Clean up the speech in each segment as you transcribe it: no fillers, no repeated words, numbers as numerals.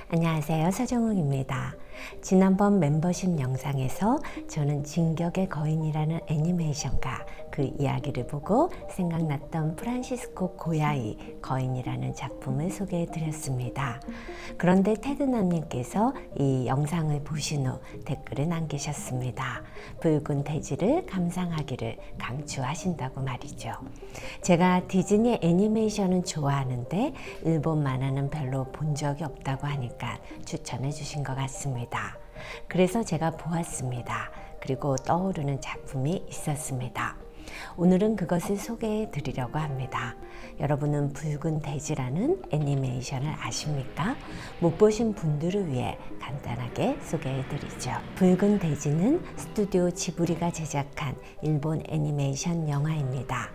안녕하세요. 서정욱입니다. 지난번 멤버십 영상에서 저는 진격의 거인이라는 애니메이션과 그 이야기를 보고 생각났던 프란시스코 고야의 거인이라는 작품을 소개해 드렸습니다. 그런데 테드남님께서 이 영상을 보신 후 댓글을 남기셨습니다. 붉은 돼지를 감상하기를 강추하신다고 말이죠. 제가 디즈니 애니메이션은 좋아하는데 일본 만화는 별로 본 적이 없다고 하니까 추천해 주신 것 같습니다. 그래서 제가 보았습니다. 그리고 떠오르는 작품이 있었습니다. 오늘은 그것을 소개해 드리려고 합니다. 여러분은 붉은 돼지라는 애니메이션을 아십니까? 못 보신 분들을 위해 간단하게 소개해 드리죠. 붉은 돼지는 스튜디오 지브리가 제작한 일본 애니메이션 영화입니다.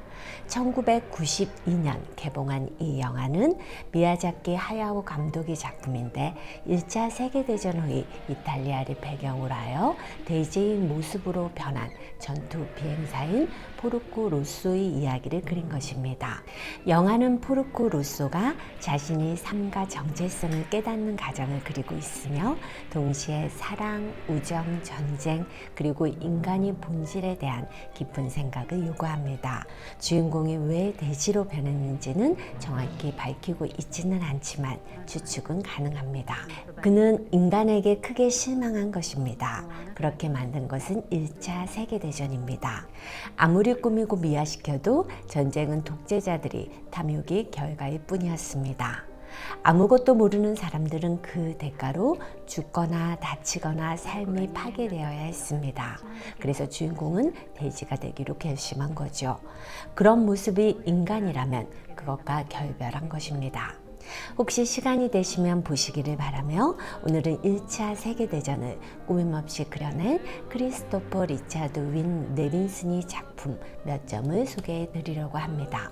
1992년 개봉한 이 영화는 미야자키 하야오 감독의 작품인데 1차 세계대전 후의 이탈리아를 배경으로 하여 돼지의 모습으로 변한 전투 비행사인 포르코 로쏘의 이야기를 그린 것입니다. 영화는 포르코 로쏘가 자신이 삶과 정체성을 깨닫는 과정을 그리고 있으며 동시에 사랑, 우정, 전쟁 그리고 인간의 본질에 대한 깊은 생각을 요구합니다. 주인공이 왜 돼지로 변했는지는 정확히 밝히고 있지는 않지만 추측은 가능합니다. 그는 인간에게 크게 실망한 것입니다. 그렇게 만든 것은 1차 세계대전입니다. 아무리 꾸미고 미화시켜도 전쟁은 독재자들이 탐욕의 결과일 뿐이었습니다. 아무것도 모르는 사람들은 그 대가로 죽거나 다치거나 삶이 파괴되어야 했습니다. 그래서 주인공은 돼지가 되기로 결심한 거죠. 그런 모습이 인간이라면 그것과 결별한 것입니다. 혹시 시간이 되시면 보시기를 바라며 오늘은 1차 세계대전을 꾸밈없이 그려낸 크리스토퍼 리차드 윈 네빈슨의 작품 몇 점을 소개해 드리려고 합니다.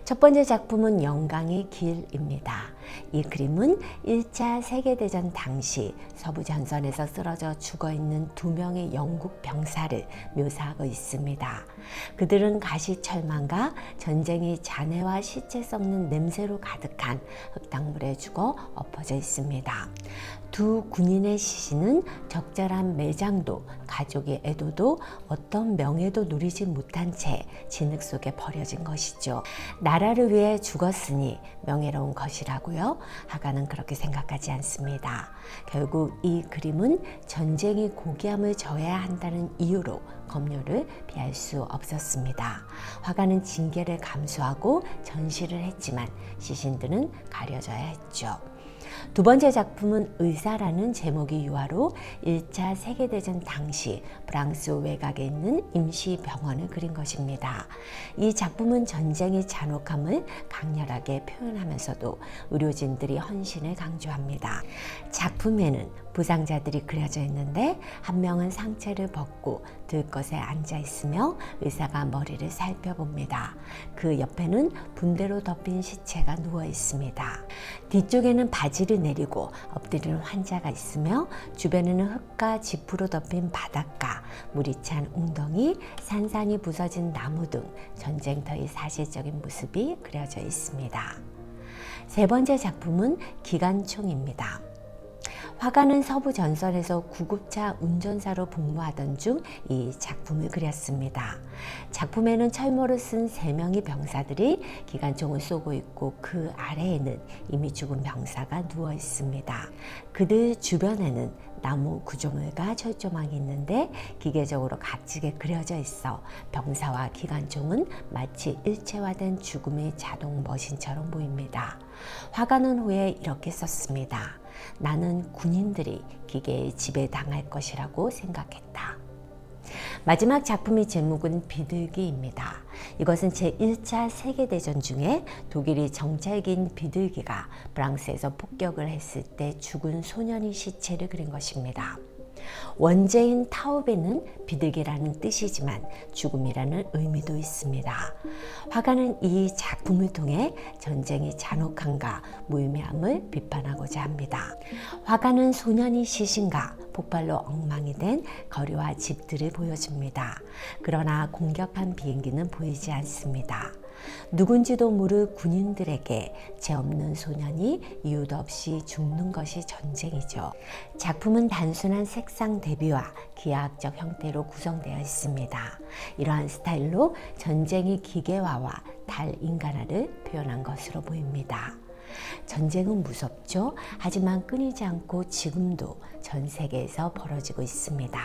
첫 번째 작품은 영광의 길입니다. 이 그림은 1차 세계대전 당시 서부전선에서 쓰러져 죽어있는 2명의 영국 병사를 묘사하고 있습니다. 그들은 가시철망과 전쟁의 잔해와 시체 썩는 냄새로 가득한 흙탕물에 죽어 엎어져 있습니다. 두 군인의 시신은 적절한 매장도 가족의 애도도 어떤 명예도 누리지 못한 채 진흙 속에 버려진 것이죠. 나라를 위해 죽었으니 명예로운 것이라고요? 하가는 그렇게 생각하지 않습니다. 결국 이 그림은 전쟁이 고귀함을 져야 한다는 이유로 검열을 피할 수 없었습니다. 화가는 징계를 감수하고 전시를 했지만 시신들은 가려져야 했죠. 두 번째 작품은 의사라는 제목의 유화로 1차 세계대전 당시 프랑스 외곽에 있는 임시병원을 그린 것입니다. 이 작품은 전쟁의 잔혹함을 강렬하게 표현하면서도 의료진들이 헌신을 강조합니다. 작품에는 부상자들이 그려져 있는데 한 명은 상체를 벗고 들것에 앉아 있으며 의사가 머리를 살펴봅니다. 그 옆에는 붕대로 덮인 시체가 누워 있습니다. 뒤쪽에는 바지를 내리고 엎드리는 환자가 있으며 주변에는 흙과 지프로 덮인 바닷가, 물이 찬 웅덩이, 산산이 부서진 나무 등 전쟁터의 사실적인 모습이 그려져 있습니다. 세 번째 작품은 기관총입니다. 화가는 서부 전선에서 구급차 운전사로 복무하던 중 이 작품을 그렸습니다. 작품에는 철모를 쓴 3명의 병사들이 기관총을 쏘고 있고 그 아래에는 이미 죽은 병사가 누워 있습니다. 그들 주변에는 나무 구조물과 철조망이 있는데 기계적으로 값지게 그려져 있어 병사와 기관총은 마치 일체화된 죽음의 자동 머신처럼 보입니다. 화가는 후에 이렇게 썼습니다. 나는 군인들이 기계에 지배당할 것이라고 생각했다. 마지막 작품의 제목은 비둘기입니다. 이것은 제1차 세계대전 중에 독일이 정찰기인 비둘기가 프랑스에서 폭격을 했을 때 죽은 소년의 시체를 그린 것입니다. 원제인 타우베는 비둘기라는 뜻이지만 죽음이라는 의미도 있습니다. 화가는 이 작품을 통해 전쟁의 잔혹함과 무의미함을 비판하고자 합니다. 화가는 소년이 시신과 폭발로 엉망이 된 거리와 집들을 보여줍니다. 그러나 공격한 비행기는 보이지 않습니다. 누군지도 모를 군인들에게 죄 없는 소년이 이유도 없이 죽는 것이 전쟁이죠. 작품은 단순한 색상 대비와 기하학적 형태로 구성되어 있습니다. 이러한 스타일로 전쟁의 기계화와 달인간화를 표현한 것으로 보입니다. 전쟁은 무섭죠. 하지만 끊이지 않고 지금도 전 세계에서 벌어지고 있습니다.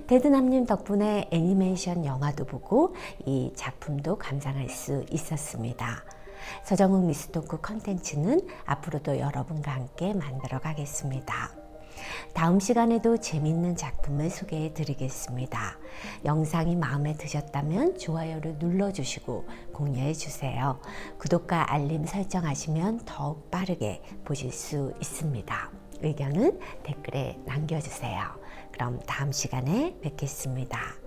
테드남님 덕분에 애니메이션 영화도 보고 이 작품도 감상할 수 있었습니다. 서정욱 미스토크 컨텐츠는 앞으로도 여러분과 함께 만들어 가겠습니다. 다음 시간에도 재미있는 작품을 소개해 드리겠습니다. 영상이 마음에 드셨다면 좋아요를 눌러주시고 공유해 주세요. 구독과 알림 설정하시면 더욱 빠르게 보실 수 있습니다. 의견은 댓글에 남겨주세요. 그럼 다음 시간에 뵙겠습니다.